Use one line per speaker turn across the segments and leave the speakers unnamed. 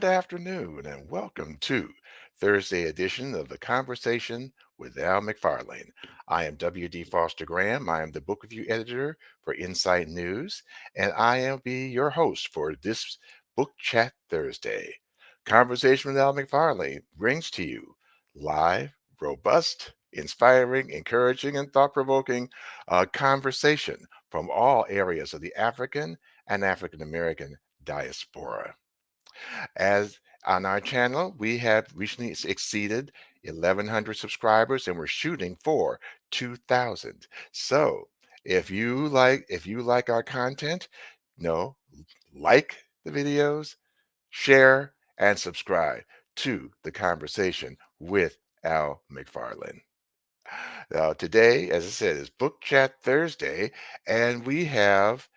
Good afternoon, and welcome to Thursday edition of the Conversation with Al McFarlane. I am W.D. Foster Graham. I am the book review editor for Insight News, and I will be your host for this Book Chat Thursday. Conversation with Al McFarlane brings to you live, robust, inspiring, encouraging, and thought-provoking conversation from all areas of the African and African American diaspora. As on our channel, we have recently exceeded 1,100 subscribers, and we're shooting for 2,000. So if you like our content, no, like the videos, share, and subscribe to the Conversation with Al McFarlane. Now, today, as I said, is Book Chat Thursday, and we have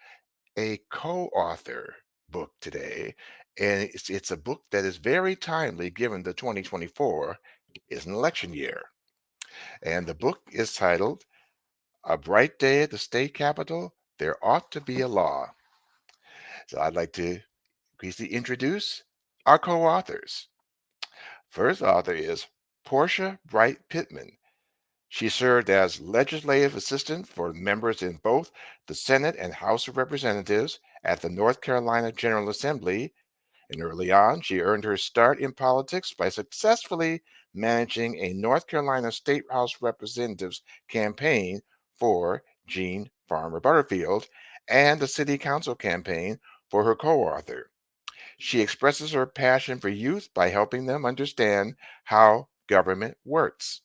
a co-author book today, and it's a book that is very timely given the 2024 is an election year. And the book is titled A Bright Day at the State Capitol, There Ought to Be a Law. So I'd like to briefly introduce our co-authors. First author is Portia Bright Pittman. She served as legislative assistant for members in both the Senate and House of Representatives at the North Carolina General Assembly, and early on, she earned her start in politics by successfully managing a North Carolina State House Representatives campaign for Jean Farmer Butterfield and a city council campaign for her co-author. She expresses her passion for youth by helping them understand how government works.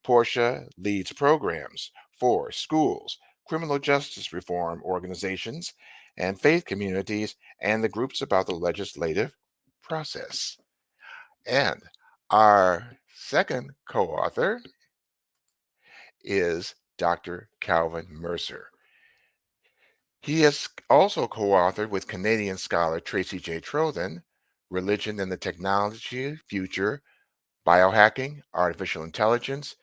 Portia leads programs for schools, criminal justice reform organizations, and faith communities and the groups about the legislative process. And our second co author is Dr. Calvin Mercer. He has also co authored with Canadian scholar Tracy J. Trothen, Religion and the Technology Future, Biohacking, Artificial Intelligence,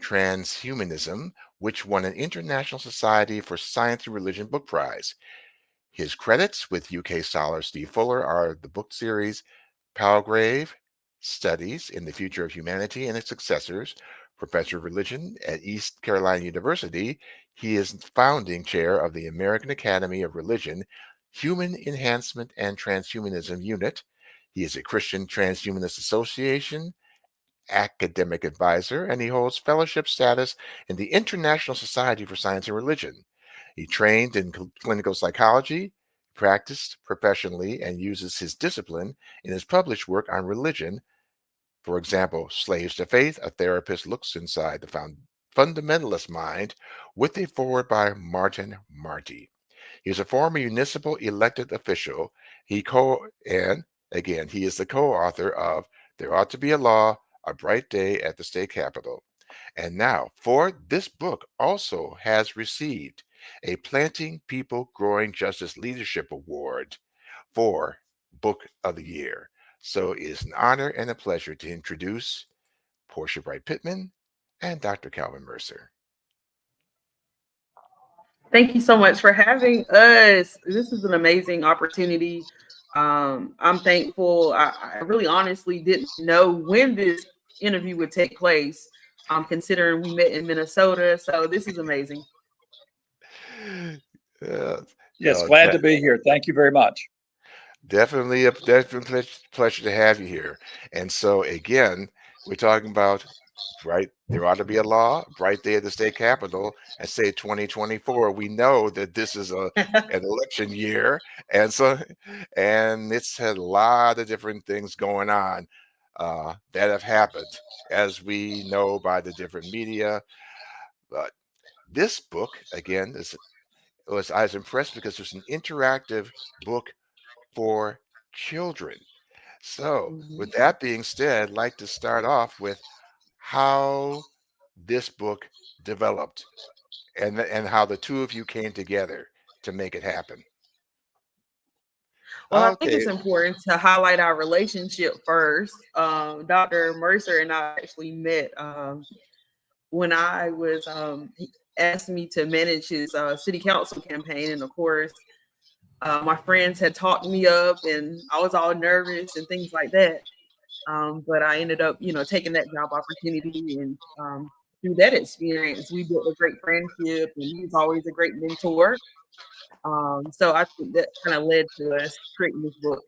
Transhumanism, which won an International Society for Science and Religion Book Prize. His credits with UK scholar Steve Fuller are the book series Palgrave Studies in the Future of Humanity and its Successors. Professor of Religion at East Carolina University, he is founding chair of the American Academy of Religion Human Enhancement and Transhumanism Unit. He is a Christian Transhumanist Association academic advisor, and he holds fellowship status in the International Society for Science and Religion. He trained in clinical psychology, practiced professionally, and uses his discipline in his published work on religion. For example, Slaves to Faith, a therapist looks inside the fundamentalist mind, with a foreword by Martin Marty. He is a former municipal elected official. And again, he is the co-author of There Ought to Be a Law, A Bright Day at the State Capitol. And now, for this book also has received a Planting People Growing Justice Leadership Award for Book of the Year. So it is an honor and a pleasure to introduce Portia Bright Pittman and Dr. Calvin Mercer.
Thank you so much for having us. This is an amazing opportunity. I'm thankful. I really honestly didn't know when this interview would take place, considering we met in Minnesota. So this is amazing.
Uh,
Yes, glad to be here. Thank you very much.
Definitely a pleasure to have you here. And so again, we're talking about there ought to be a law, bright day at the state capitol, and say 2024. We know that this is an election year, and it's had a lot of different things going on that have happened, as we know by the different media. But this book, again, I was impressed because it's an interactive book for children. So, with that being said, I'd like to start off with how this book developed and how the two of you came together to make it happen.
Well, I think
Okay.
it's important to highlight our relationship first. Dr. Mercer and I actually met when I was he asked me to manage his city council campaign, and of course, My friends had talked me up, and I was all nervous and things like that. But I ended up, taking that job opportunity, and through that experience, we built a great friendship, and he's always a great mentor. So I think that kind of led to us creating this book.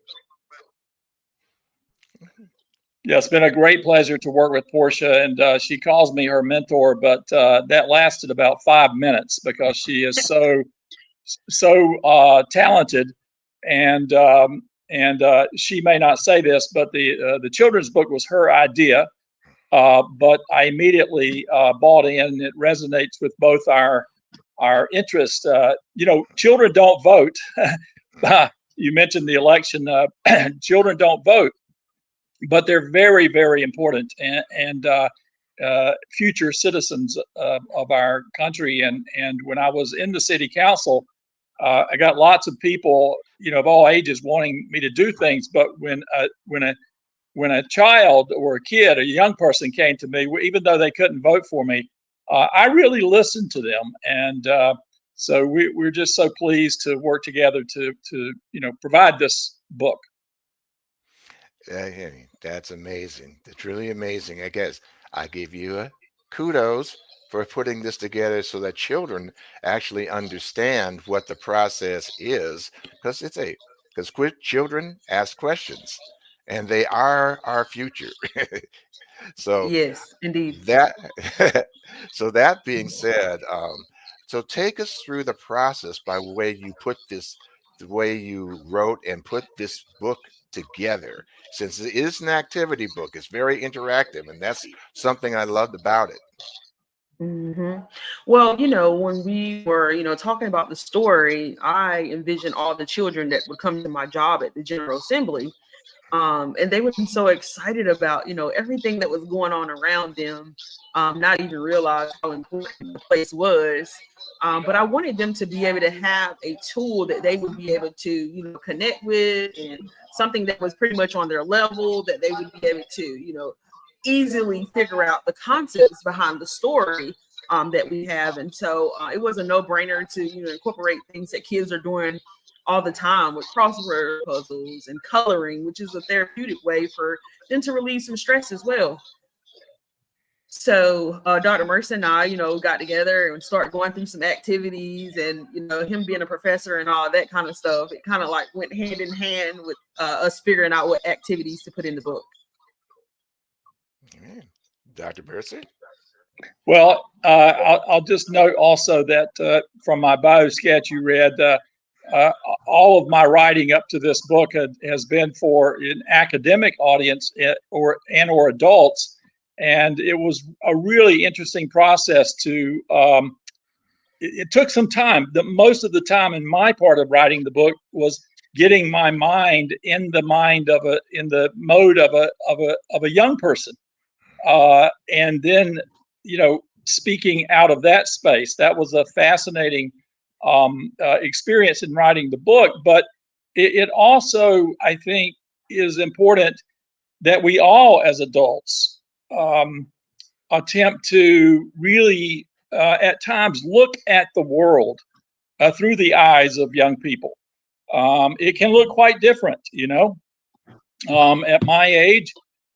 Yeah, it's been a great pleasure to work with Portia, and she calls me her mentor, but that lasted about 5 minutes because she is so talented, and she may not say this, but the children's book was her idea, but I immediately bought in. It resonates with both our interest. Children don't vote. You mentioned the election. Children don't vote, but they're very, very important and future citizens of our country. And when I was in the city council, I got lots of people, of all ages, wanting me to do things. But when a child or a kid, a young person came to me, even though they couldn't vote for me, I really listened to them. And so we're just so pleased to work together to provide this book.
That's amazing. That's really amazing. I guess I give you a kudos for putting this together so that children actually understand what the process is, because children ask questions, and they are our future. So
Yes, indeed.
that so that being said, so take us through the process by the way you wrote and put this book together. Since it is an activity book, it's very interactive, and that's something I loved about it.
Well, when we were, talking about the story, I envisioned all the children that would come to my job at the General Assembly. And they would be so excited about, everything that was going on around them, not even realize how important the place was. But I wanted them to be able to have a tool that they would be able to, connect with, and something that was pretty much on their level, that they would be able to, easily figure out the concepts behind the story that we have. And so it was a no-brainer to, incorporate things that kids are doing all the time with crossword puzzles and coloring, which is a therapeutic way for them to relieve some stress as well. So Dr. Mercer and I, got together and started going through some activities, and, him being a professor and all that kind of stuff, it kind of like went hand in hand with us figuring out what activities to put in the book.
Dr. Mercer?
Well, I'll just note also that from my bio sketch you read, all of my writing up to this book has been for an academic audience or adults, and it was a really interesting process to. It took some time. Most of the time in my part of writing the book was getting my mind in the mode of a young person, and then speaking out of that space. That was a fascinating experience in writing the book, but it also, I think, is important that we all, as adults, attempt to really, at times, look at the world through the eyes of young people. It can look quite different, at my age.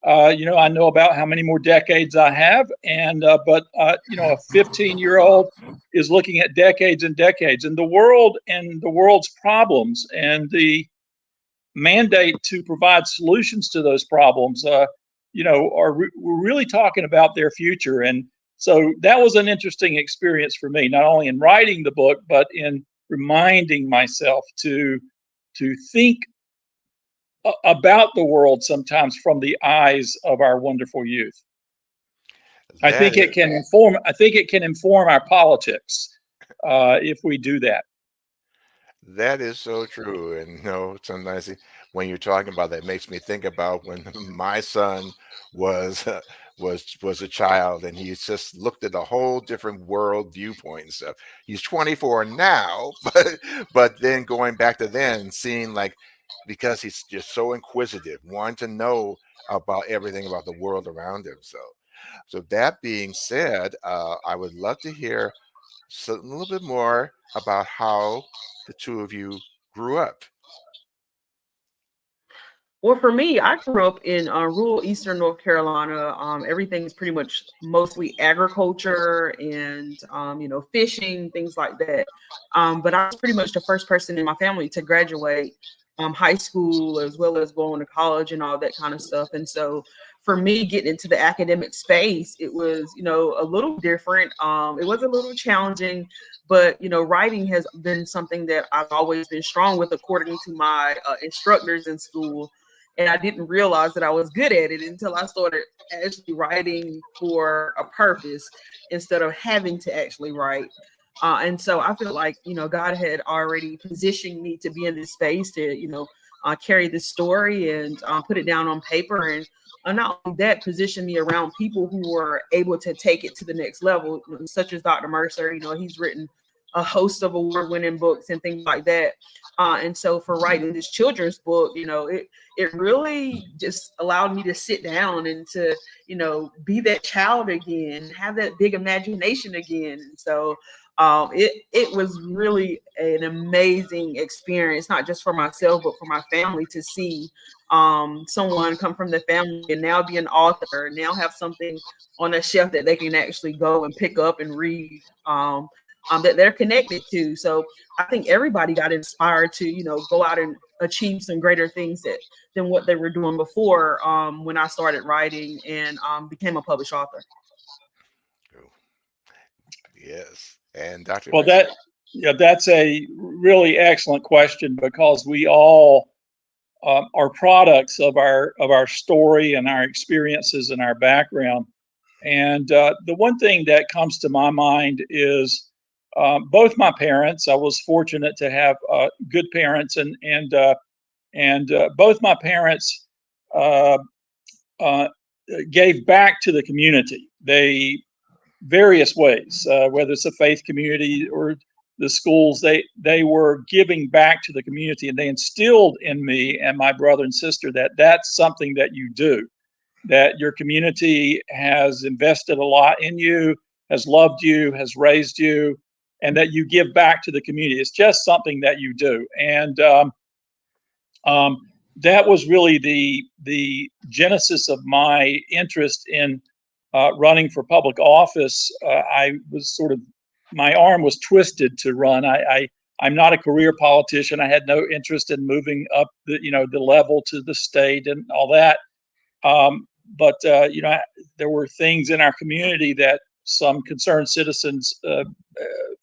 I know about how many more decades I have, but a 15-year-old is looking at decades and decades, and the world's problems, and the mandate to provide solutions to those problems. We're really talking about their future, and so that was an interesting experience for me, not only in writing the book, but in reminding myself to think about the world sometimes from the eyes of our wonderful youth. I think it can inform our politics if we do that.
That is so true. And sometimes when you're talking about that, it makes me think about when my son was was a child, and he just looked at a whole different world viewpoint and stuff. He's 24 now, but then going back to then, seeing because he's just so inquisitive, wanting to know about everything about the world around him. So that being said, I would love to hear a little bit more about how the two of you grew up?
Well, for me, I grew up in rural Eastern North Carolina. Everything is pretty much mostly agriculture and, fishing, things like that. But I was pretty much the first person in my family to graduate high school, as well as going to college and all that kind of stuff. And so for me, getting into the academic space, it was, a little different. It was a little challenging, but, writing has been something that I've always been strong with, according to my instructors in school. And I didn't realize that I was good at it until I started actually writing for a purpose instead of having to actually write. And so I feel like, God had already positioned me to be in this space to, carry this story and put it down on paper. And not only that, position me around people who were able to take it to the next level, such as Dr. Mercer. He's written a host of award-winning books and things like that. And so for writing this children's book, it really just allowed me to sit down and to, be that child again, have that big imagination again. And so it was really an amazing experience, not just for myself, but for my family to see someone come from the family and now be an author, now have something on a shelf that they can actually go and pick up and read. That they're connected to. So I think everybody got inspired to, go out and achieve some greater things than what they were doing before when I started writing and became a published author.
Yes. And Dr.
Well,
Mercer?
that's a really excellent question, because we all are products of our story and our experiences and our background. And the one thing that comes to my mind is both my parents. I was fortunate to have good parents, and both my parents gave back to the community. They various ways, whether it's a faith community or the schools. They were giving back to the community, and they instilled in me and my brother and sister that that's something that you do. That your community has invested a lot in you, has loved you, has raised you, and that you give back to the community. It's just something that you do. And that was really the genesis of my interest in running for public office. I was my arm was twisted to run. I'm not a career politician. I had no interest in moving up the level to the state and all that. But there were things in our community that some concerned citizens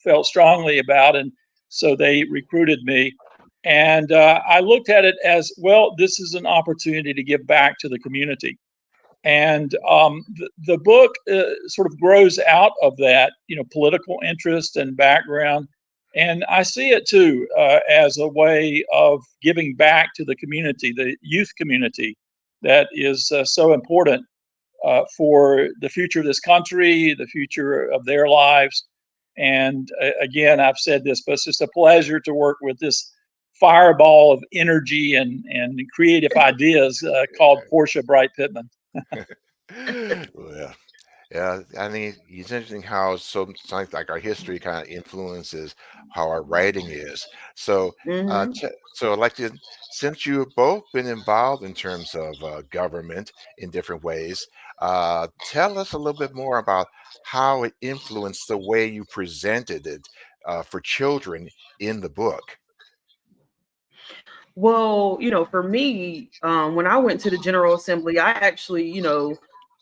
felt strongly about, and so they recruited me. And I looked at it as, well, this is an opportunity to give back to the community. And the book sort of grows out of that, political interest and background. And I see it too as a way of giving back to the community, the youth community, that is so important for the future of this country, the future of their lives. And again, I've said this, but it's just a pleasure to work with this fireball of energy and creative ideas called Portia Bright Pittman.
Well, yeah, I mean, it's interesting how sometimes like our history kind of influences how our writing is. So,
Mm-hmm.
so I'd like to, since you've both been involved in terms of government in different ways, tell us a little bit more about how it influenced the way you presented it for children in the book.
Well, for me, when I went to the General Assembly, I actually,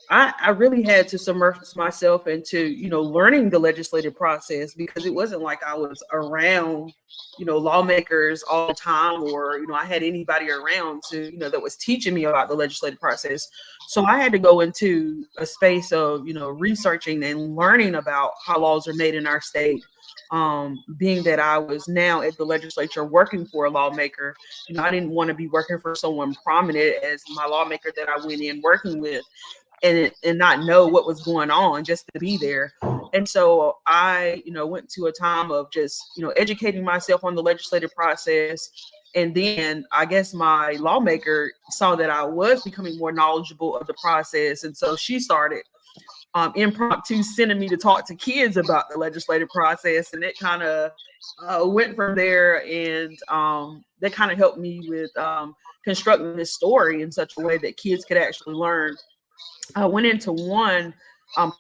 I really had to submerge myself into, learning the legislative process, because it wasn't like I was around, lawmakers all the time, or, I had anybody around to, that was teaching me about the legislative process. So I had to go into a space of, researching and learning about how laws are made in our state. Being that I was now at the legislature working for a lawmaker, I didn't want to be working for someone prominent as my lawmaker that I went in working with, and not know what was going on, just to be there. And so I, went to a time of just, educating myself on the legislative process. And then I guess my lawmaker saw that I was becoming more knowledgeable of the process. And so she started impromptu sending me to talk to kids about the legislative process, and it kind of went from there. And that kind of helped me with constructing this story in such a way that kids could actually learn. I went into one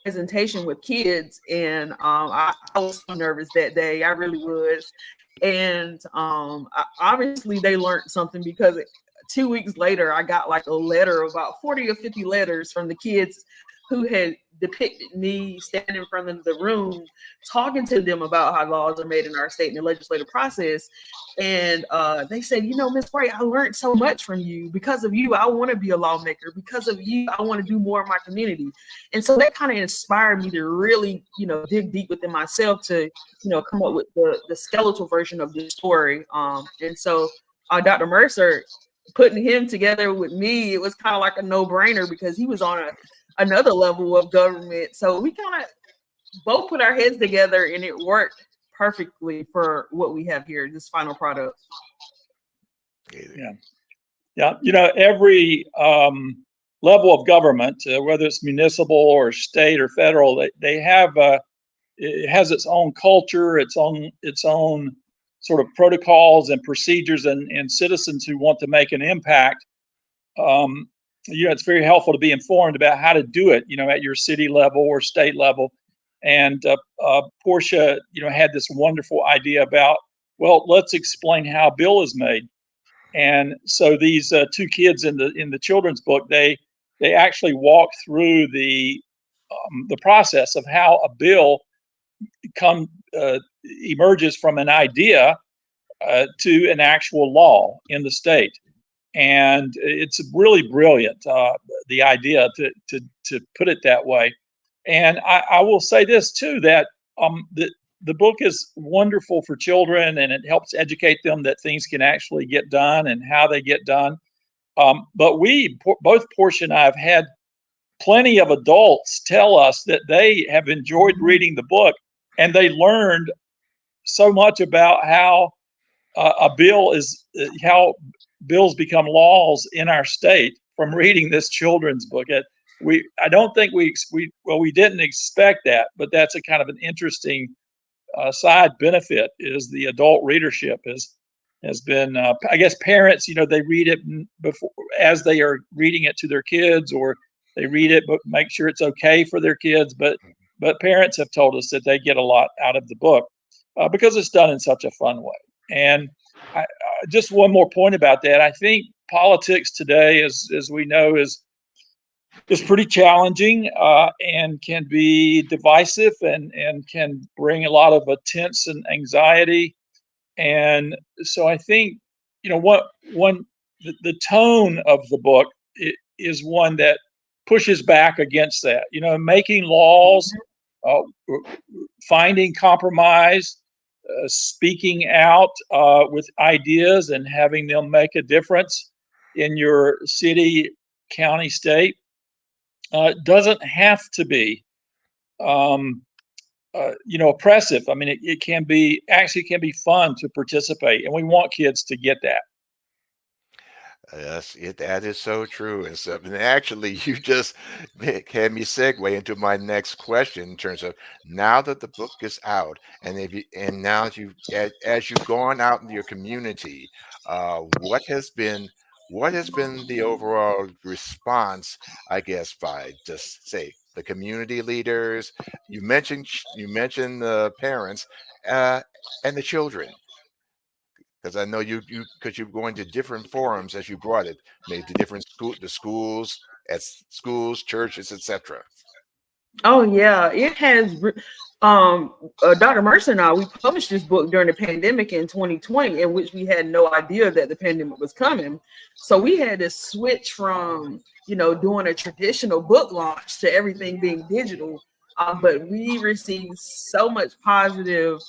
presentation with kids, and I was so nervous that day. I really was. And obviously they learned something, because 2 weeks later, I got like a letter, about 40 or 50 letters from the kids who had depicted me standing in front of the room, talking to them about how laws are made in our state and the legislative process. And they said, you know, Miss Bright, I learned so much from you. Because of you, I want to be a lawmaker. Because of you, I want to do more in my community. And so that kind of inspired me to really, you know, dig deep within myself to, you know, come up with the skeletal version of this story. And so Dr. Mercer, putting him together with me, it was kind of like a no-brainer, because he was on another level of government. So we kind of both put our heads together, and it worked perfectly for what we have here, this final product.
Yeah. You know, every level of government, whether it's municipal or state or federal, they have it has its own culture, its own sort of protocols and procedures, and citizens who want to make an impact. You know, it's very helpful to be informed about how to do it, you know, at your city level or state level. And Portia, you know, had this wonderful idea about, well, let's explain how a bill is made. And so these two kids in the children's book, they actually walk through the process of how a bill emerges from an idea to an actual law in the state. And it's really brilliant, the idea to put it that way. And I will say this too, that the book is wonderful for children, and it helps educate them that things can actually get done and how they get done. But both Portia and I have had plenty of adults tell us that they have enjoyed reading the book, and they learned so much about how how bills become laws in our state from reading this children's book. I don't think we didn't expect that, but that's a kind of an interesting side benefit, is the adult readership has been, I guess parents, you know, they read it before as they are reading it to their kids, or they read it but make sure it's okay for their kids. But parents have told us that they get a lot out of the book because it's done in such a fun way. And just one more point about that. I think politics today, as we know, is pretty challenging and can be divisive and can bring a lot of tense and anxiety. And so I think, you know, the tone of the book is one that pushes back against that. You know, making laws, finding compromise, speaking out with ideas and having them make a difference in your city, county, state doesn't have to be, you know, oppressive. I mean, it can be fun to participate, and we want kids to get that.
Yes, that is so true. And actually, you just had me segue into my next question in terms of, now that the book is out, and now as you've gone out into your community, what has been the overall response, I guess, by just say the community leaders? You mentioned the parents and the children. Because I know because you're going to different forums as you brought it, maybe to different schools, churches, etc.
Oh yeah, it has. Dr. Mercer and I, we published this book during the pandemic in 2020, in which we had no idea that the pandemic was coming. So we had to switch from, you know, doing a traditional book launch to everything being digital. But we received so much positive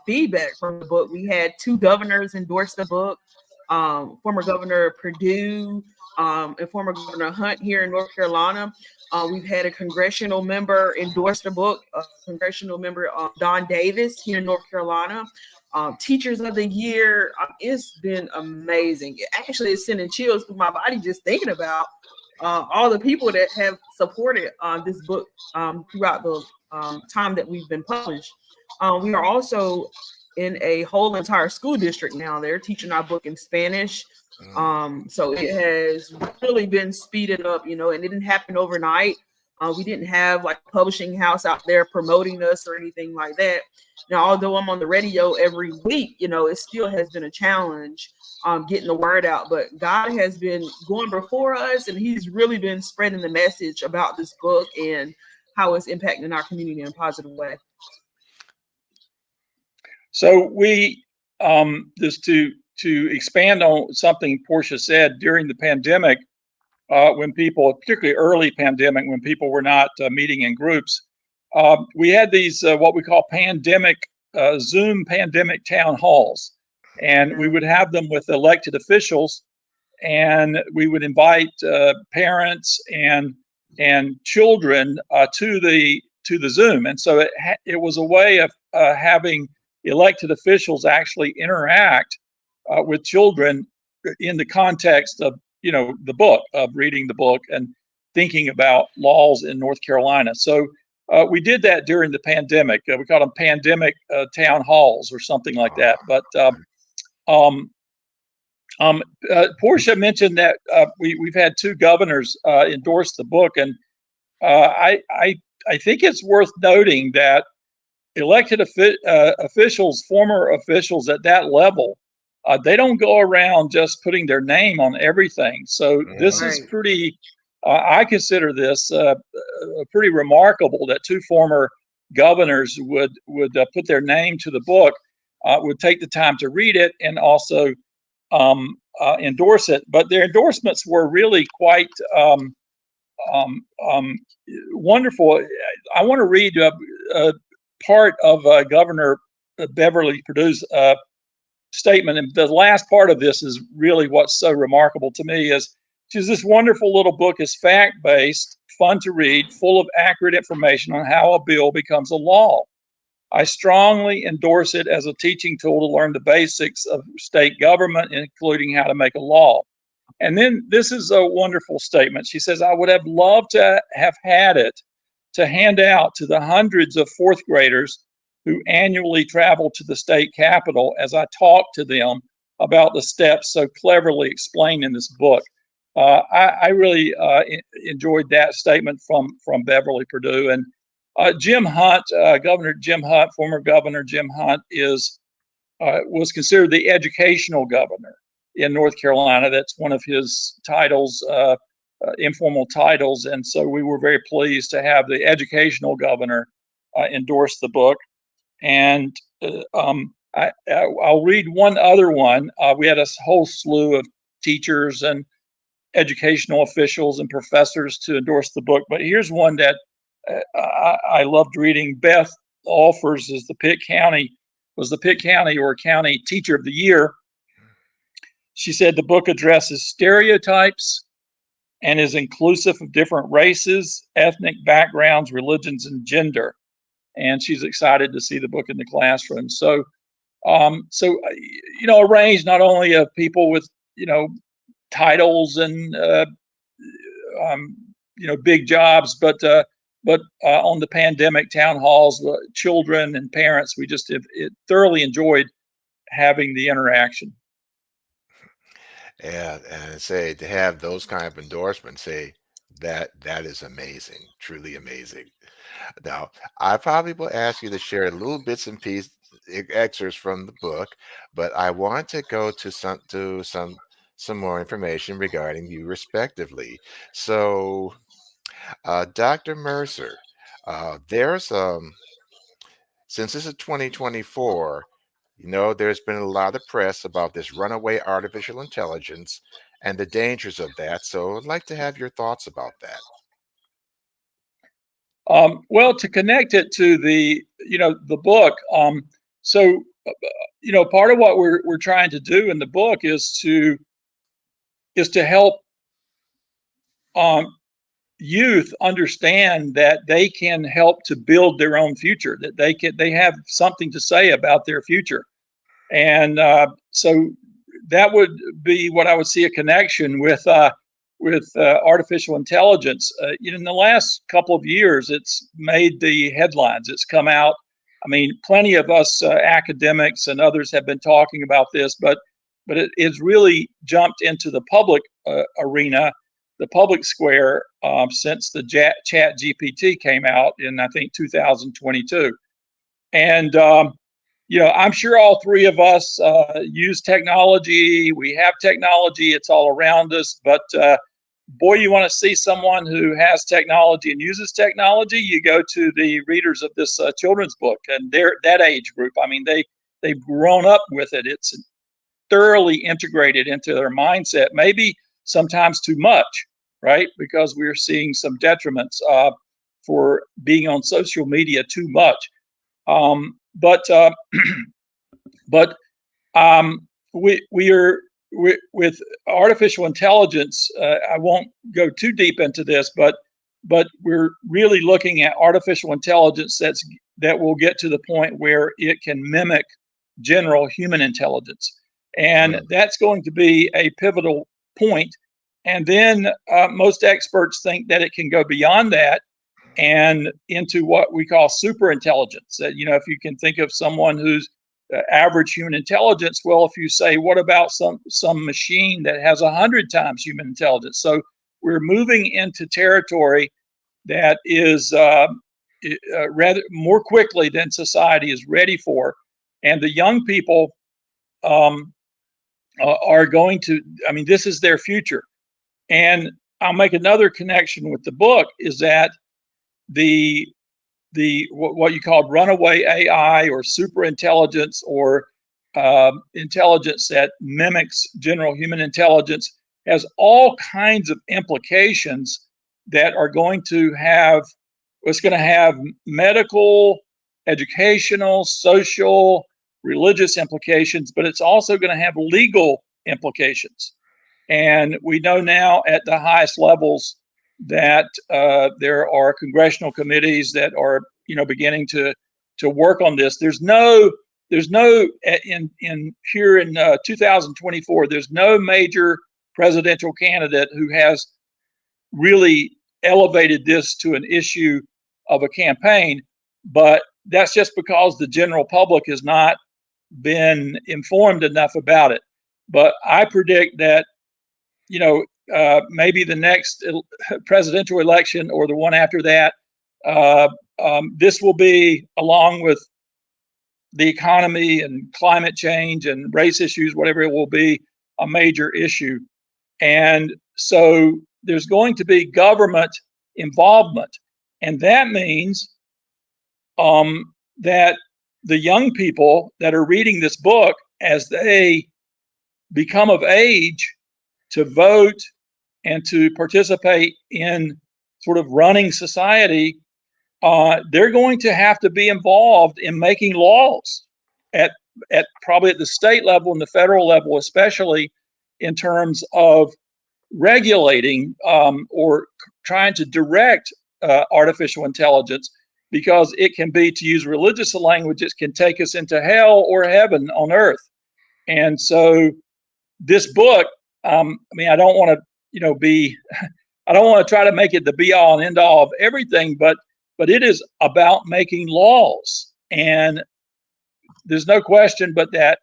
feedback from the book. We had 2 governors endorse the book, former Governor Perdue and former Governor Hunt here in North Carolina. We've had a congressional member endorse the book, congressional member Don Davis here in North Carolina. Teachers of the Year. It's been amazing. It actually is sending chills through my body just thinking about all the people that have supported this book throughout the time that we've been published. We are also in a whole entire school district now. They're teaching our book in Spanish. So it has really been speeded up, and it didn't happen overnight. We didn't have like a publishing house out there promoting us or anything like that. Now, although I'm on the radio every week, it still has been a challenge getting the word out. But God has been going before us, and He's really been spreading the message about this book and how it's impacting our community in a positive way.
So we just to expand on something Portia said during the pandemic, when people, particularly early pandemic, when people were not meeting in groups, we had these what we call Zoom pandemic town halls, and we would have them with elected officials, and we would invite parents and children to the Zoom, and so it was a way of having elected officials actually interact with children in the context of the book, of reading the book and thinking about laws in North Carolina. So we did that during the pandemic. We called them pandemic town halls or something like that. But Portia mentioned that we've had 2 governors endorse the book, and I think it's worth noting that elected officials, former officials at that level, they don't go around just putting their name on everything. So this is pretty, I consider this pretty remarkable that 2 former governors would put their name to the book, would take the time to read it and also endorse it. But their endorsements were really quite wonderful. I want to read part of Governor Beverly Perdue's statement, and the last part of this is really what's so remarkable to me. Is this wonderful little book is fact-based, fun to read, full of accurate information on how a bill becomes a law. I strongly endorse it as a teaching tool to learn the basics of state government, including how to make a law. And then this is a wonderful statement. She says, I would have loved to have had it to hand out to the hundreds of 4th graders who annually travel to the state capitol as I talk to them about the steps so cleverly explained in this book. I really enjoyed that statement from Beverly Perdue. And Jim Hunt, Governor Jim Hunt, former Governor Jim Hunt, was considered the educational governor in North Carolina. That's one of his titles, informal titles. And so we were very pleased to have the educational governor endorse the book. And I'll read one other one. We had a whole slew of teachers and educational officials and professors to endorse the book. But here's one that I loved reading. Beth Alfers was the Pitt County or County Teacher of the Year. She said the book addresses stereotypes and is inclusive of different races, ethnic backgrounds, religions, and gender. And she's excited to see the book in the classroom. So, a range not only of people with, titles and, big jobs, but on the pandemic town halls, children and parents, we just thoroughly enjoyed having the interaction.
And say to have those kind of endorsements, say that is amazing, truly amazing. Now, I probably will ask you to share little bits and pieces, excerpts from the book, but I want to go to some more information regarding you respectively. So, Dr. Mercer, since this is 2024, there's been a lot of press about this runaway artificial intelligence and the dangers of that. So I'd like to have your thoughts about that.
Well, to connect it to the book, part of what we're trying to do in the book is to help youth understand that they can help to build their own future, that they have something to say about their future. And so that would be what I would see a connection with artificial intelligence. In the last couple of years, it's made the headlines. It's come out. I mean, plenty of us academics and others have been talking about this, but it's really jumped into the public arena, the public square, since the Chat GPT came out in, I think, 2022. And I'm sure all three of us use technology. We have technology. It's all around us. But boy, you want to see someone who has technology and uses technology, you go to the readers of this children's book. And they're that age group. I mean, they've grown up with it. It's thoroughly integrated into their mindset, maybe sometimes too much, right? Because we're seeing some detriments for being on social media too much. But we are with artificial intelligence. I won't go too deep into this, but we're really looking at artificial intelligence that will get to the point where it can mimic general human intelligence, and that's going to be a pivotal point. And then most experts think that it can go beyond that and into what we call super intelligence. That, if you can think of someone who's average human intelligence, well, if you say, what about some machine that has 100 times human intelligence? So we're moving into territory that is rather more quickly than society is ready for, and the young people are going to. I mean, this is their future. And I'll make another connection with the book is that the what you call runaway AI or super intelligence or intelligence that mimics general human intelligence has all kinds of implications that are going to have, it's going to have medical, educational, social, religious implications, but it's also going to have legal implications. And we know now at the highest levels that there are congressional committees that are, beginning to work on this. There's no in here in 2024. There's no major presidential candidate who has really elevated this to an issue of a campaign. But that's just because the general public has not been informed enough about it. But I predict that, maybe the next presidential election or the one after that, this will be, along with the economy and climate change and race issues, whatever it will be, a major issue. And so there's going to be government involvement. And that means that the young people that are reading this book, as they become of age to vote and to participate in sort of running society, they're going to have to be involved in making laws at probably at the state level and the federal level, especially in terms of regulating or trying to direct artificial intelligence, because it can be, to use religious language, it can take us into hell or heaven on earth. And so this book, I don't want to, I don't want to try to make it the be all and end all of everything, but it is about making laws. And there's no question but that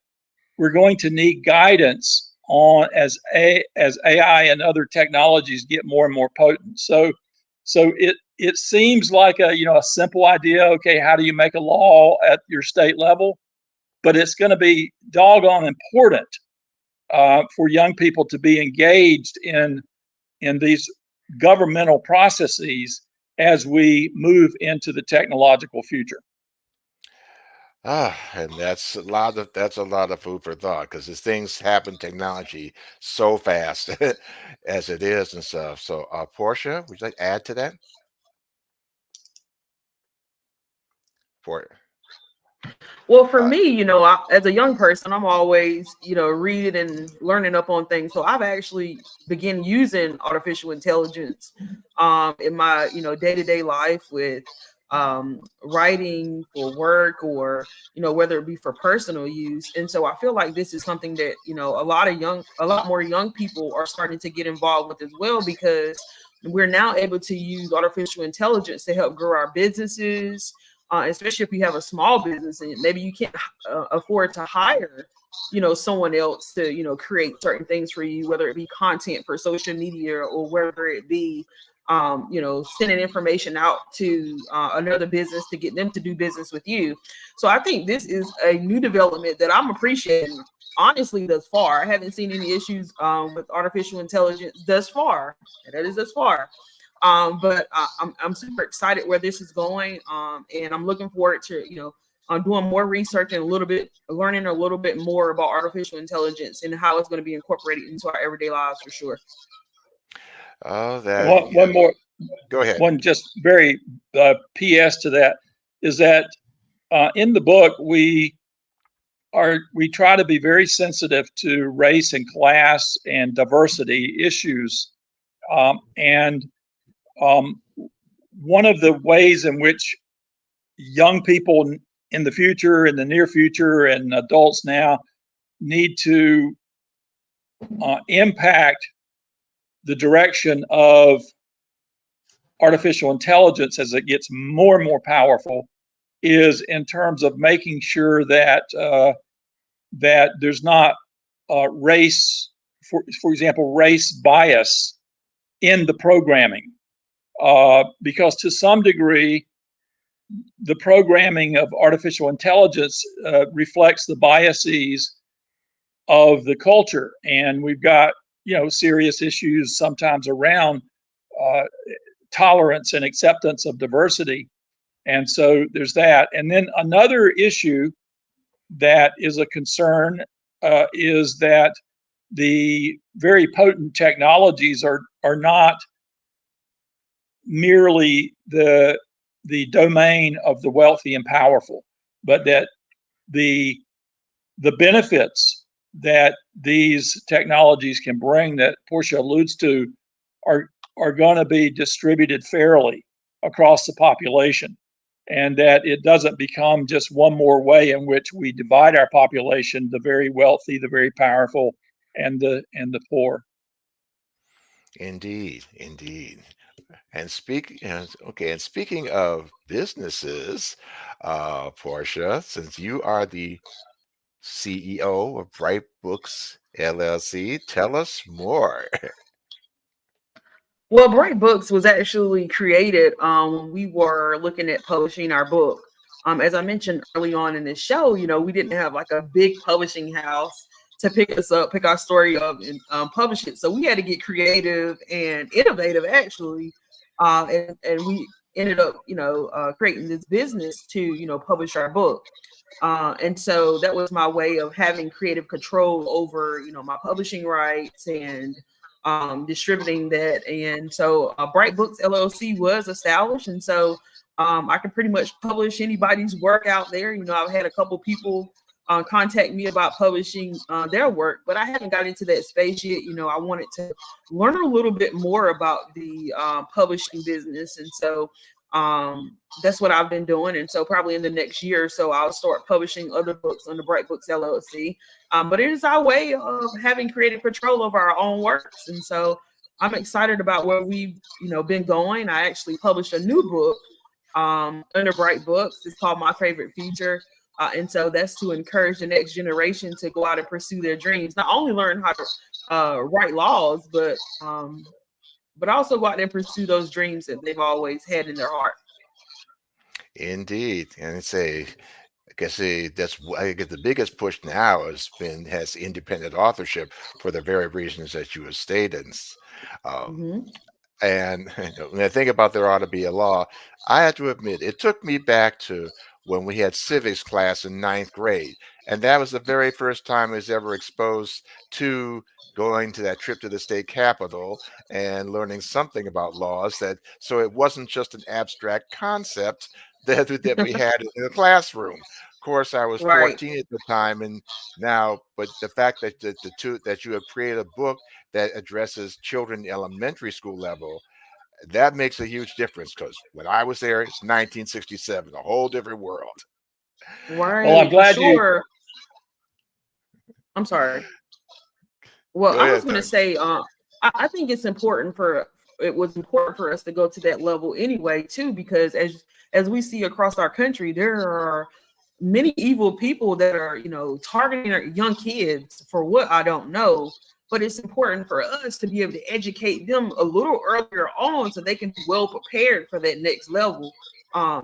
we're going to need guidance on as AI and other technologies get more and more potent. So it seems like a simple idea. Okay, how do you make a law at your state level? But it's going to be doggone important for young people to be engaged in these governmental processes as we move into the technological future.
And that's a lot of food for thought, because as things happen, technology so fast as it is and stuff. So, Portia, would you like to add to that?
Well, for me, as a young person, I'm always, reading and learning up on things. So I've actually begun using artificial intelligence in my, day-to-day life with writing for work, or whether it be for personal use. And so I feel like this is something that a lot more young people are starting to get involved with as well, because we're now able to use artificial intelligence to help grow our businesses, especially if you have a small business and maybe you can't afford to hire someone else to create certain things for you, whether it be content for social media, or whether it be sending information out to another business to get them to do business with you. So I think this is a new development that I'm appreciating. Honestly, thus far, I haven't seen any issues with artificial intelligence thus far. And that is thus far. But I'm super excited where this is going. And I'm looking forward to, doing more research and learning a little bit more about artificial intelligence and how it's going to be incorporated into our everyday lives for sure.
Oh,
One more,
go ahead.
one just very PS to that is that in the book we try to be very sensitive to race and class and diversity issues, and one of the ways in which young people in the future, in the near future, and adults now need to impact the direction of artificial intelligence as it gets more and more powerful is in terms of making sure that that there's not race, for example, race bias in the programming, because to some degree, the programming of artificial intelligence reflects the biases of the culture, and we've got serious issues sometimes around tolerance and acceptance of diversity, and so there's that. And then another issue that is a concern is that the very potent technologies are not merely the domain of the wealthy and powerful, but that the benefits that these technologies can bring, that Portia alludes to, are going to be distributed fairly across the population, and that it doesn't become just one more way in which we divide our population: the very wealthy, the very powerful, and the poor.
Indeed, indeed. And speaking of businesses, Portia, since you are the CEO of Bright Books LLC, tell us more.
Well, Bright Books was actually created when we were looking at publishing our book. As I mentioned early on in this show, we didn't have like a big publishing house to pick us up, pick our story up, and publish it. So we had to get creative and innovative, actually, and we ended up, creating this business to, publish our book. And so that was my way of having creative control over, my publishing rights and distributing that. And so Bright Books LLC was established. And so I can pretty much publish anybody's work out there. I've had a couple people contact me about publishing their work, but I haven't got into that space yet. I wanted to learn a little bit more about the publishing business. And so that's what I've been doing. And so probably in the next year or so, I'll start publishing other books under Bright Books LLC. But it is our way of having creative control over our own works. And so I'm excited about where we've, been going. I actually published a new book under Bright Books. It's called My Favorite Future. And so that's to encourage the next generation to go out and pursue their dreams, not only learn how to write laws, but also go out and pursue those dreams that they've always had in their heart.
Indeed, and I guess the biggest push now has independent authorship for the very reasons that you have stated. Um, And when I think about there ought to be a law, I have to admit it took me back to when we had civics class in ninth grade, and that was the very first time I was ever exposed to going to that trip to the state capitol and learning something about laws. So it wasn't just an abstract concept that we had in the classroom. Of course, I was
Right.
14 at the time, and now, but the fact that you have created a book that addresses children elementary school level, That makes a huge difference because when I was there, it's 1967, a whole different world.
Well, I'm
Right, for
glad you.
sure. I'm sorry. Well,
Go
I was
ahead,
going to
Doug.
say, I think it's important for it was important for us to go to that level anyway, too, because as we see across our country, there are many evil people that are, targeting our young kids for what I don't know. But it's important for us to be able to educate them a little earlier on so they can be well prepared for that next level.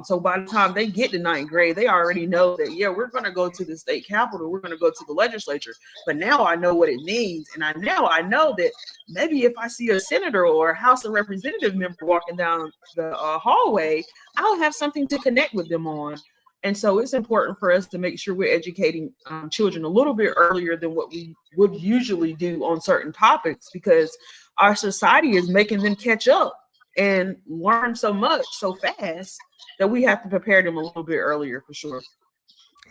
So by the time they get to ninth grade, they already know that, yeah, we're going to go to the state capitol, we're going to go to the legislature. But now I know what it means. And I know that maybe if I see a senator or a House of Representative member walking down the hallway, I'll have something to connect with them on. And so it's important for us to make sure we're educating children a little bit earlier than what we would usually do on certain topics, because our society is making them catch up and learn so much so fast that we have to prepare them a little bit earlier for sure.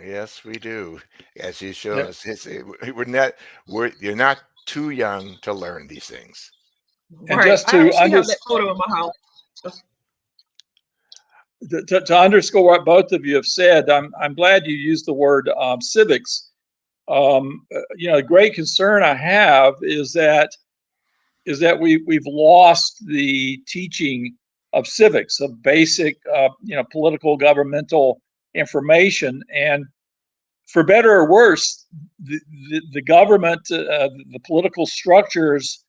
Yes, we do. As you showed us, you're not too young to learn these things.
And
Right.
just
I
to
actually have that photo in my house.
underscore what both of you have said, I'm glad you used the word civics. A great concern I have is that we've lost the teaching of civics, of basic political governmental information. And for better or worse, the government, the political structures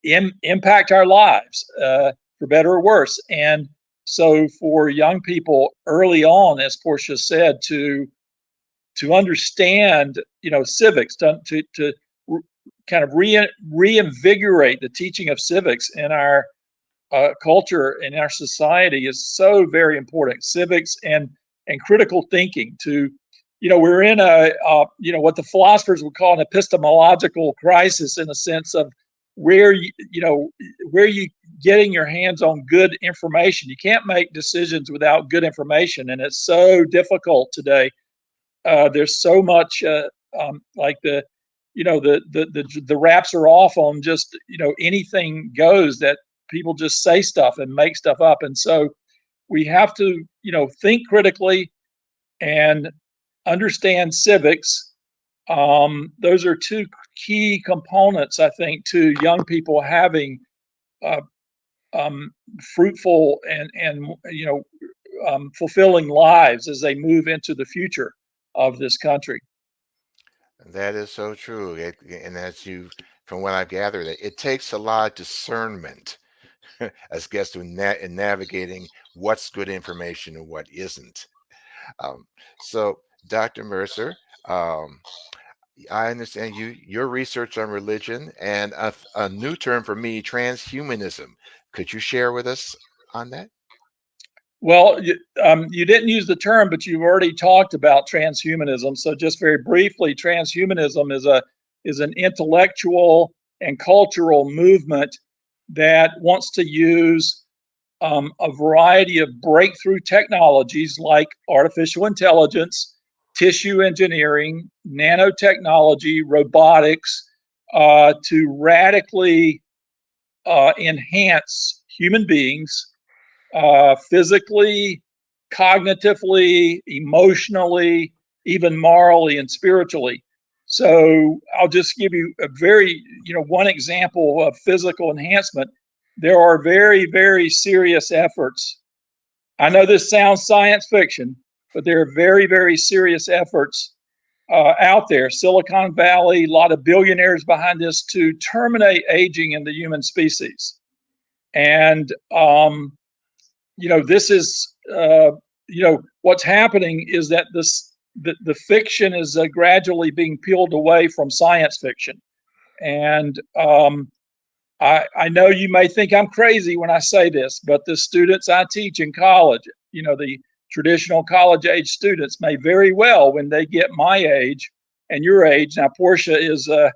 impact our lives, for better or worse. And so for young people early on, as Portia said, to understand, civics, to kind of reinvigorate the teaching of civics in our culture and our society is so very important. Civics and critical thinking. We're in what the philosophers would call an epistemological crisis, in a sense of where you getting your hands on good information. You can't make decisions without good information, and it's so difficult today. There's so much like the wraps are off on just anything goes, that people just say stuff and make stuff up. And so we have to think critically and understand civics. Those are two key components, I think, to young people having fruitful and fulfilling lives as they move into the future of this country.
That is so true. And from what I've gathered, it takes a lot of discernment as guests in navigating what's good information and what isn't. Um, so, Dr. Mercer, um, I understand your research on religion and a new term for me, transhumanism. Could you share with us on that?
Well, you didn't use the term, but you've already talked about transhumanism. So just very briefly, transhumanism is an intellectual and cultural movement that wants to use a variety of breakthrough technologies like artificial intelligence, tissue engineering, nanotechnology, robotics, to radically enhance human beings physically, cognitively, emotionally, even morally and spiritually. So I'll just give you a very, one example of physical enhancement. There are very, very serious efforts. I know this sounds science fiction, but there are very, very serious efforts out there. Silicon Valley, a lot of billionaires behind this, to terminate aging in the human species. And this is, what's happening is that the fiction is gradually being peeled away from science fiction. And I know you may think I'm crazy when I say this, but the students I teach in college, the traditional college age students, may very well, when they get my age and your age, now Portia's a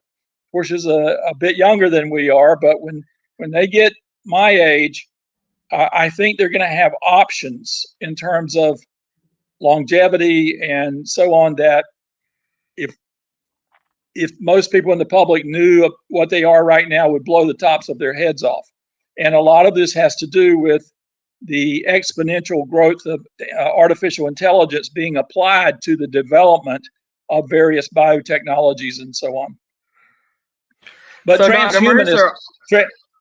bit younger than we are, but when they get my age, I think they're going to have options in terms of longevity and so on, that if most people in the public knew what they are right now, would blow the tops of their heads off. And a lot of this has to do with the exponential growth of artificial intelligence being applied to the development of various biotechnologies and so on. But
So Dr. Mercer,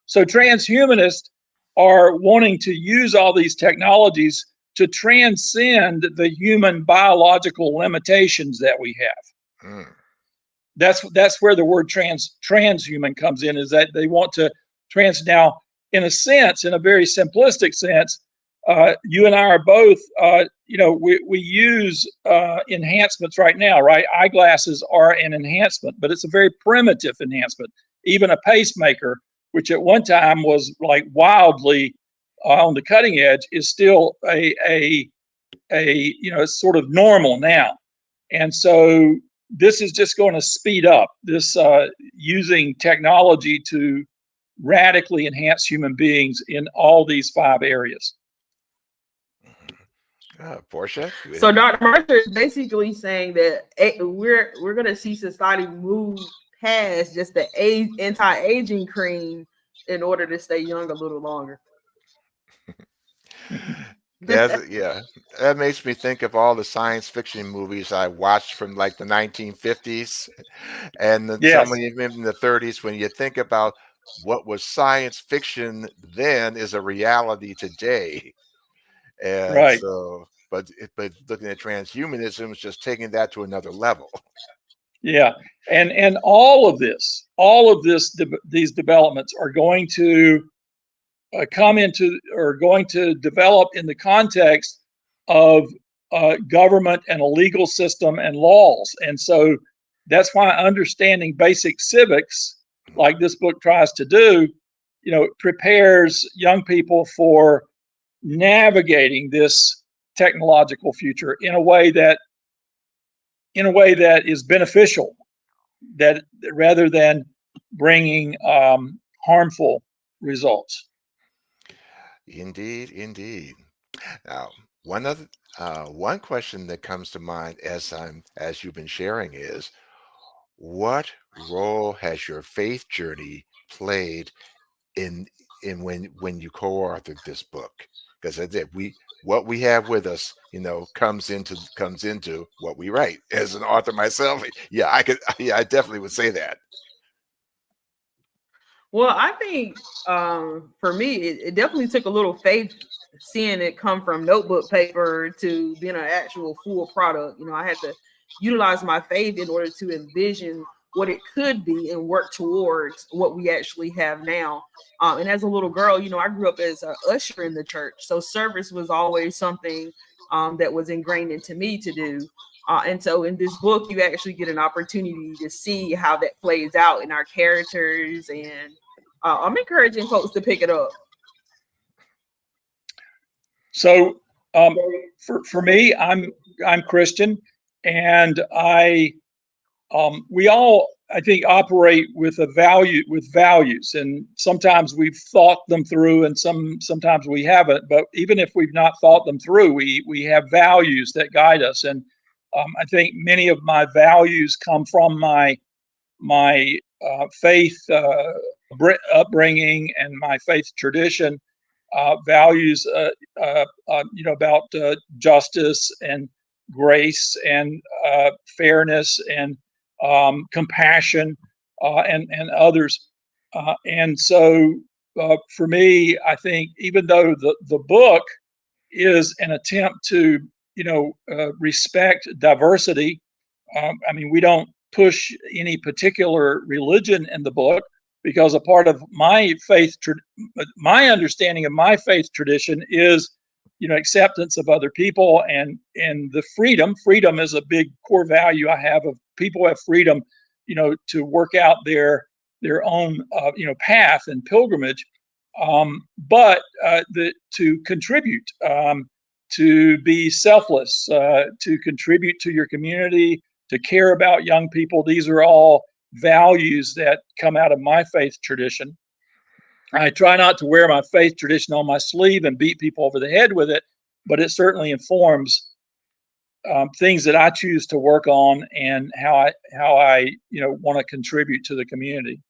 transhumanists are wanting to use all these technologies to transcend the human biological limitations that we have.
Mm.
That's where the word transhuman comes in, is that they want to now, in a sense, in a very simplistic sense, you and I are both, we use enhancements right now, right? Eyeglasses are an enhancement, but it's a very primitive enhancement. Even a pacemaker, which at one time was like wildly on the cutting edge, is still it's sort of normal now. And so this is just going to speed up this using technology to radically enhance human beings in all these 5 areas.
Portia?
So Dr. Mercer is basically saying that we're going to see society move past just the anti-aging cream in order to stay young a little longer.
Yeah, that makes me think of all the science fiction movies I watched from like the 1950s and
Yes.
some even in the 30s. When you think about what was science fiction then is a reality today. And
Right.
so, but looking at transhumanism is just taking that to another level.
Yeah, and these developments are going to going to develop in the context of government and a legal system and laws. And so that's why understanding basic civics, like this book tries to do, prepares young people for navigating this technological future in a way that is beneficial, that rather than bringing harmful results.
Indeed. Now, one question that comes to mind as you've been sharing is, what role has your faith journey played in when you co-authored this book? Because what we have with us, comes into what we write. As an author myself, I definitely would say that.
Well, I think for me, it definitely took a little faith seeing it come from notebook paper to being an actual full product. I had to utilize my faith in order to envision what it could be and work towards what we actually have now. And as a little girl, I grew up as an usher in the church. So service was always something that was ingrained into me to do. And so in this book, you actually get an opportunity to see how that plays out in our characters. And I'm encouraging folks to pick it up.
So for me, I'm Christian, and we all, I think, operate with values, and sometimes we've thought them through, and sometimes we haven't. But even if we've not thought them through, we have values that guide us, and I think many of my values come from my faith upbringing and my faith tradition. Values, about justice and grace and fairness and compassion and others. And so for me, I think even though the book is an attempt to, respect diversity, we don't push any particular religion in the book, because a part of my my understanding of my faith tradition is, acceptance of other people and the freedom. Freedom is a big core value I have, of people have freedom, to work out their own, path and pilgrimage, but to contribute, to be selfless, to contribute to your community, to care about young people. These are all values that come out of my faith tradition. I try not to wear my faith tradition on my sleeve and beat people over the head with it, but it certainly informs things that I choose to work on and how I want to contribute to the community.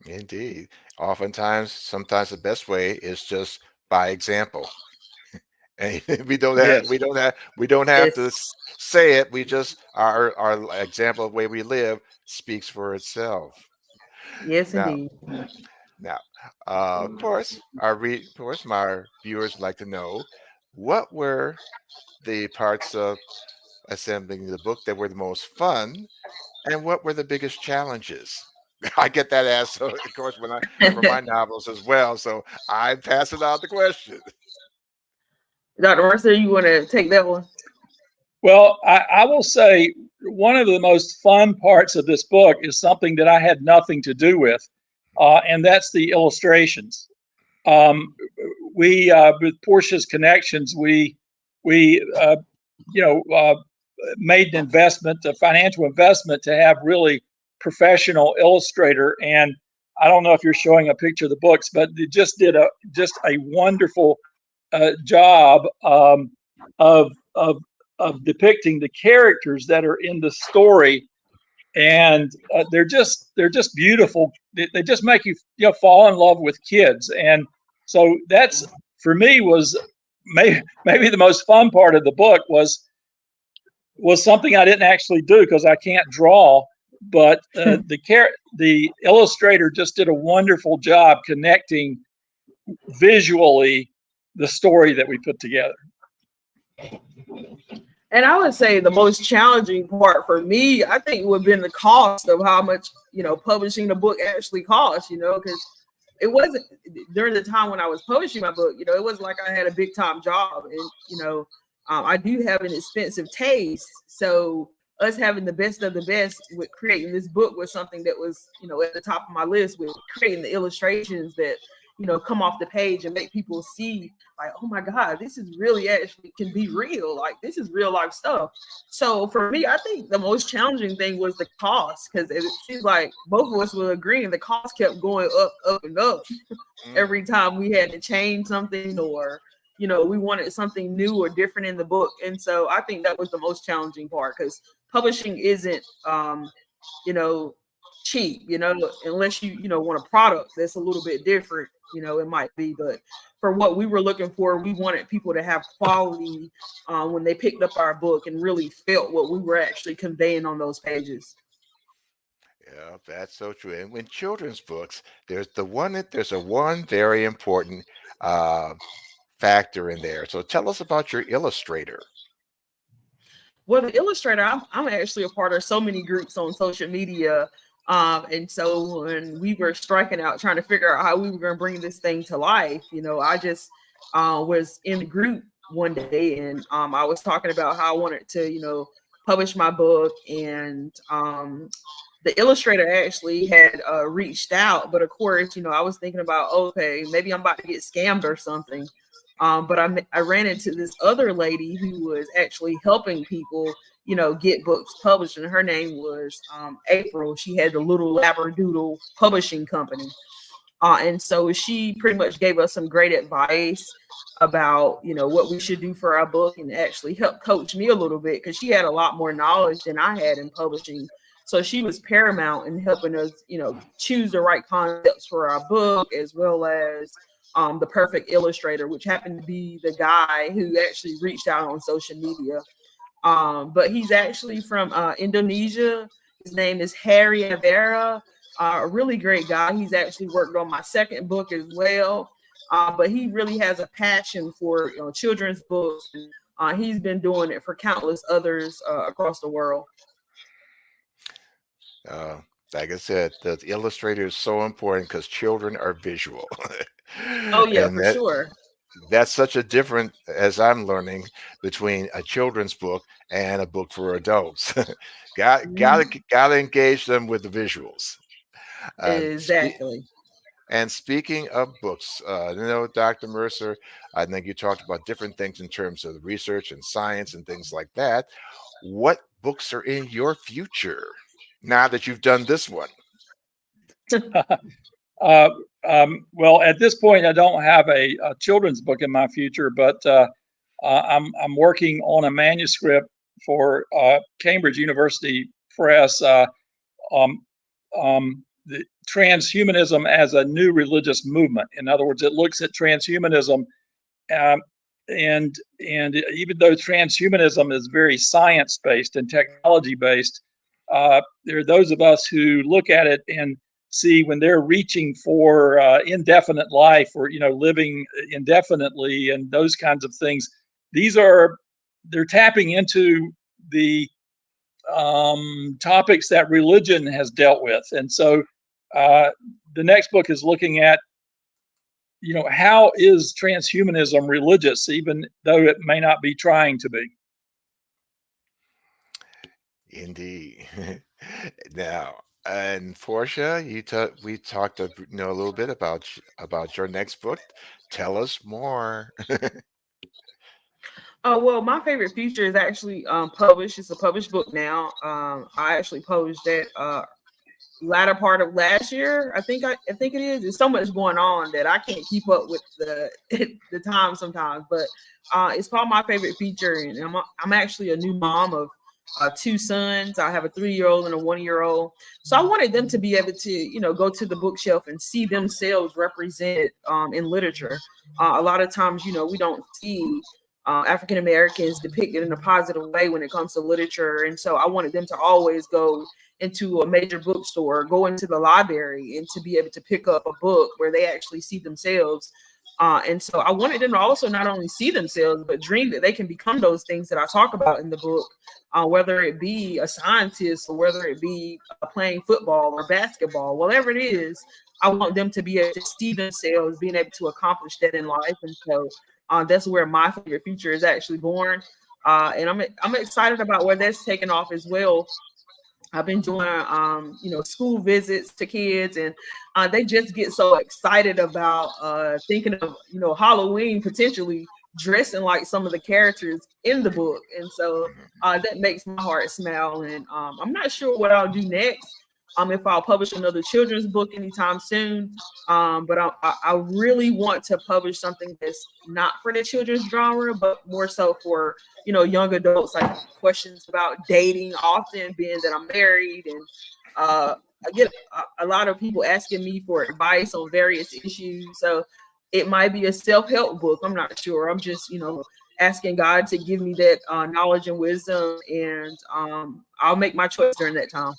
Indeed. Oftentimes, sometimes the best way is just by example. And
Yes.
we don't have to
Yes,
say it. We just our example of the way we live speaks for itself.
yes,
Now,
indeed.
now, of course, of course, my viewers like to know what were the parts of assembling the book that were the most fun, and what were the biggest challenges? I get that asked, so of course, when I for my novels as well. So I'm passing out the question.
Dr. Mercer, you want to take that one?
Well, I will say one of the most fun parts of this book is something that I had nothing to do with, and that's the illustrations. Um, we with Portia's connections, we you know made an investment, a financial investment, to have really professional illustrator. And I don't know if you're showing a picture of the books, but they just a wonderful job of of of depicting the characters that are in the story, and they're just beautiful. They just make you fall in love with kids, and so that's for me was maybe the most fun part of the book was something I didn't actually do because I can't draw, but the illustrator just did a wonderful job connecting visually the story that we put together.
And I would say the most challenging part for me, I think, would have been the cost of how much, publishing the book actually costs, because it wasn't during the time when I was publishing my book, it wasn't like I had a big time job. And, I do have an expensive taste. So us having the best of the best with creating this book was something that was, at the top of my list, with creating the illustrations that, come off the page and make people see like, oh my God, this is really actually can be real. Like, this is real life stuff. So for me, I think the most challenging thing was the cost, because it seems like both of us were agreeing the cost kept going up, and up every time we had to change something, or we wanted something new or different in the book. And so I think that was the most challenging part, because publishing isn't cheap, unless you want a product that's a little bit different, it might be. But for what we were looking for, we wanted people to have quality when they picked up our book and really felt what we were actually conveying on those pages.
Yeah, that's so true. And when children's books, there's a one very important uh, factor in there. So tell us about your illustrator.
Well, the illustrator, I'm actually a part of so many groups on social media. And so when we were striking out, trying to figure out how we were going to bring this thing to life, I just was in the group one day, and I was talking about how I wanted to, publish my book. And the illustrator actually had reached out. But of course, I was thinking about, okay, maybe I'm about to get scammed or something. But I ran into this other lady who was actually helping people, get books published, and her name was April. She had the Little Labradoodle Publishing Company, and so she pretty much gave us some great advice about what we should do for our book, and actually helped coach me a little bit, because she had a lot more knowledge than I had in publishing. So she was paramount in helping us, choose the right concepts for our book, as well as the perfect illustrator, which happened to be the guy who actually reached out on social media. But he's actually from Indonesia. His name is Harry Avera, a really great guy. He's actually worked on my second book as well. But he really has a passion for children's books, and he's been doing it for countless others across the world.
Uh, like I said, the illustrator is so important because children are visual,
Oh yeah,
and
for sure.
that's such a different, as I'm learning, between a children's book and a book for adults. Gotta engage them with the visuals. And
Exactly.
speaking of books, Dr. Mercer, I think you talked about different things in terms of the research and science and things like that. What books are in your future now that you've done this one?
Uh, well, at this point, I don't have a children's book in my future, but I'm working on a manuscript for Cambridge University Press um, the transhumanism as a new religious movement. In other words, it looks at transhumanism, and even though transhumanism is very science-based and technology-based, there are those of us who look at it and see when they're reaching for indefinite life, or living indefinitely and those kinds of things. They're tapping into the topics that religion has dealt with, and so the next book is looking at how is transhumanism religious, even though it may not be trying to be.
Indeed. Now, and Portia, we talked a little bit about your next book. Tell us more.
Oh, well, my favorite future is actually published. It's a published book now. I actually published that latter part of last year. I think it is. There's so much going on that I can't keep up with the the time sometimes. But it's called My Favorite Feature, and I'm actually a new mom of 2 sons. I have a 3-year-old and a 1-year-old. So I wanted them to be able to, go to the bookshelf and see themselves represented in literature. A lot of times, we don't see African Americans depicted in a positive way when it comes to literature. And so I wanted them to always go into a major bookstore, go into the library, and to be able to pick up a book where they actually see themselves. And so I wanted them to also not only see themselves, but dream that they can become those things that I talk about in the book, whether it be a scientist or whether it be playing football or basketball, whatever it is. I want them to be able to see themselves being able to accomplish that in life. And so that's where My Favorite Future is actually born. And I'm excited about where that's taken off as well. I've been doing, school visits to kids, and they just get so excited about thinking of, Halloween potentially dressing like some of the characters in the book. And so that makes my heart smile. And I'm not sure what I'll do next. If I'll publish another children's book anytime soon. But I really want to publish something that's not for the children's genre, but more so for, young adults, like questions about dating, often being that I'm married. And I get a lot of people asking me for advice on various issues. So it might be a self-help book. I'm not sure. I'm just, asking God to give me that knowledge and wisdom. And I'll make my choice during that time.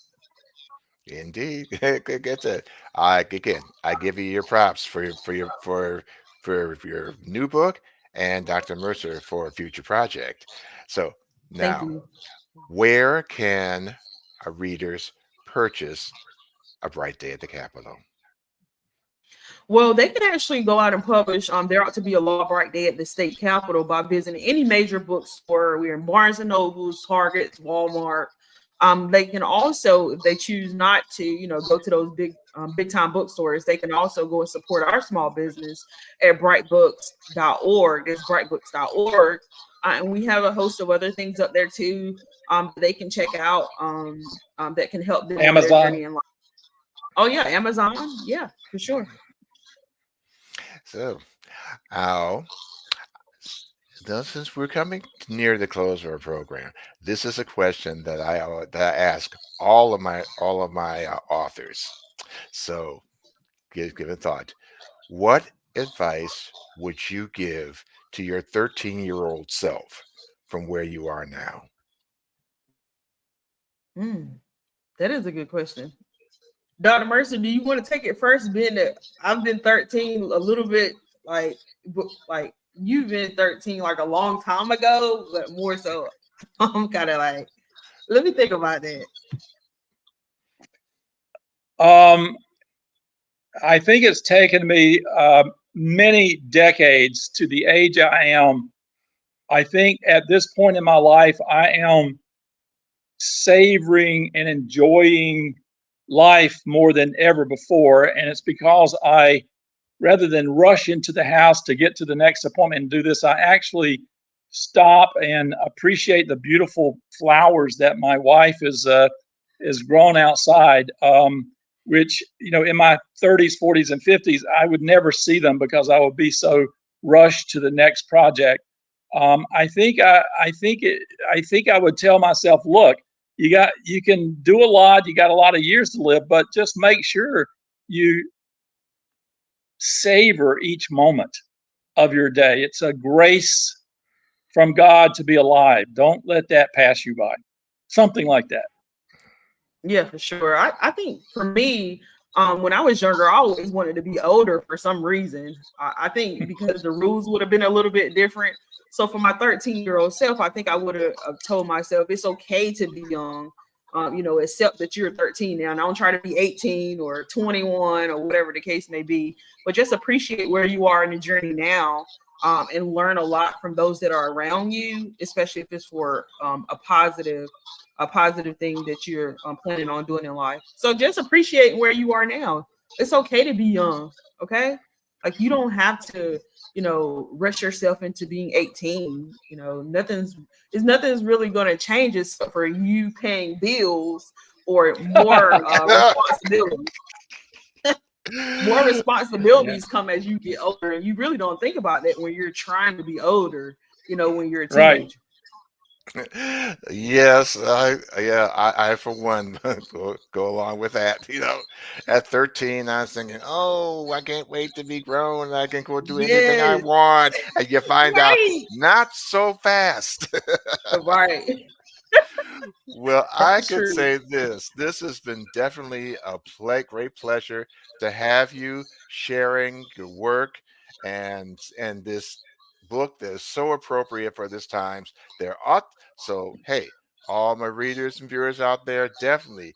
Indeed. Get that. I give you your props for your new book, and Dr. Mercer for a future project. So
Thank
now,
you.
where can our readers purchase A Bright Day at the Capitol?
Well, they can actually go out and publish. There ought to be a law bright day at the state capitol by visiting any major bookstore. We're in Barnes and Nobles, Targets, Walmart. They can also, if they choose not to, go to those big time bookstores, they can also go and support our small business at brightbooks.org. It's brightbooks.org. And we have a host of other things up there too. They can check out that can help them with their journey in life. Oh yeah, Amazon. Yeah, for sure.
So, Al, now, since we're coming near the close of our program, this is a question that I ask all of my authors. So, give a thought. What advice would you give to your 13-year-old self from where you are now?
That is a good question. Dr. Mercer, do you want to take it first? Being that I've been 13 a little bit like you've been 13 like a long time ago, but more so I'm kind of like, let me think about that.
I think it's taken me many decades to the age I am. I think at this point in my life, I am savoring and enjoying life more than ever before. And it's because I, rather than rush into the house to get to the next appointment and do this, I actually stop and appreciate the beautiful flowers that my wife is grown outside, which, in my 30s, 40s, and 50s, I would never see them because I would be so rushed to the next project. I think I would tell myself, look, you can do a lot. You got a lot of years to live, but just make sure you savor each moment of your day. It's a grace from God to be alive. Don't let that pass you by. Something like that.
Yeah, for sure. I think for me, when I was younger, I always wanted to be older for some reason. I think because the rules would have been a little bit different. So for my 13-year-old self, I think I would have told myself it's okay to be young. Accept that you're 13 now. And don't try to be 18 or 21 or whatever the case may be, but just appreciate where you are in the journey now, and learn a lot from those that are around you, especially if it's for a positive thing that you're planning on doing in life. So just appreciate where you are now. It's okay to be young. Okay. Like you don't have to, rush yourself into being 18. Nothing's really going to change except for you paying bills or more responsibility. More responsibilities come as you get older, and you really don't think about that when you're trying to be older, when you're a
Right.
teenager.
Yes, I for one go along with that. At 13, I was thinking, "Oh, I can't wait to be grown. I can go do anything I
Yes,
want." And you find out,
right,
not so fast.
right.
Well, I
That's
could
true.
say this. This has been definitely a great pleasure to have you sharing your work and this book that is so appropriate for this times. Hey, all my readers and viewers out there, definitely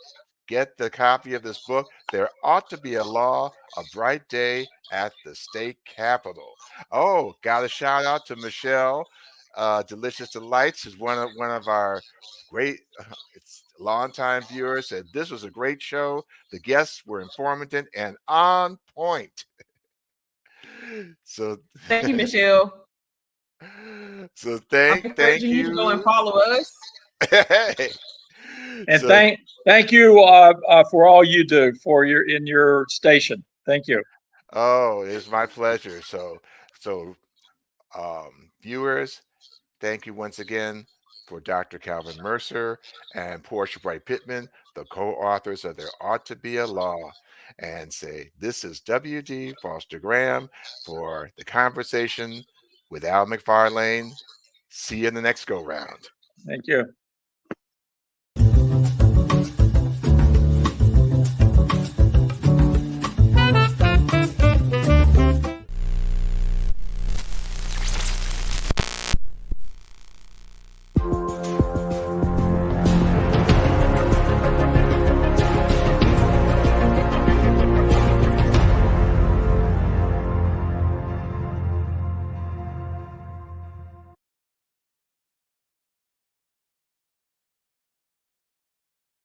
get the copy of this book. There ought to be a law, a bright day at the state capitol. Oh, got a shout out to Michelle. Delicious Delights is one of our great it's longtime viewers said this was a great show. The guests were informative and on point. So
Thank you, Michelle.
so
I'm
thank
encouraging you to go and
you.
follow us.
And
So
thank you for all you do for your station. Thank you.
it's my pleasure. Viewers, thank you once again for Dr. Calvin Mercer and Portia Bright Pittman, the co-authors of There Ought to Be a Law. And say, this is W.D. Foster Graham for the Conversation with Al McFarlane. See you in the next go round.
Thank you.